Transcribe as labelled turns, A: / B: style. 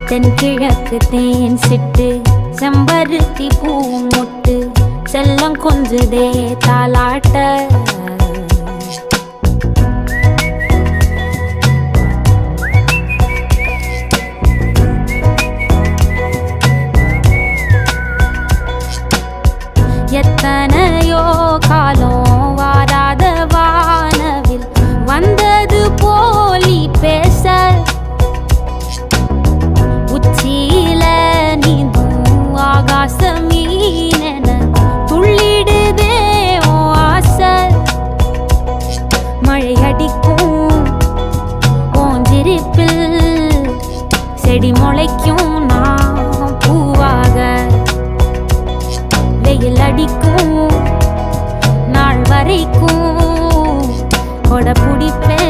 A: தென்கிழக்கு தேன் சிட்டு செம்பருத்தி பூ முட்டு செல்லம் கொஞ்சுதே தாலாட்ட எத்தனையோ காலம் வாராத வானவில் வந்தது போலி பேச உச்சியில நீந்தும் ஆகாச மீனென துள்ளிடுதே ஓ ஆசை மழை அடிக்கும் ஓஞ்சிருப்பில் செடி முளைக்கும் நான் பூவாக வெயில் அடிக்கும் நாள் வரைக்கும் கொடை பிடிப்பேன்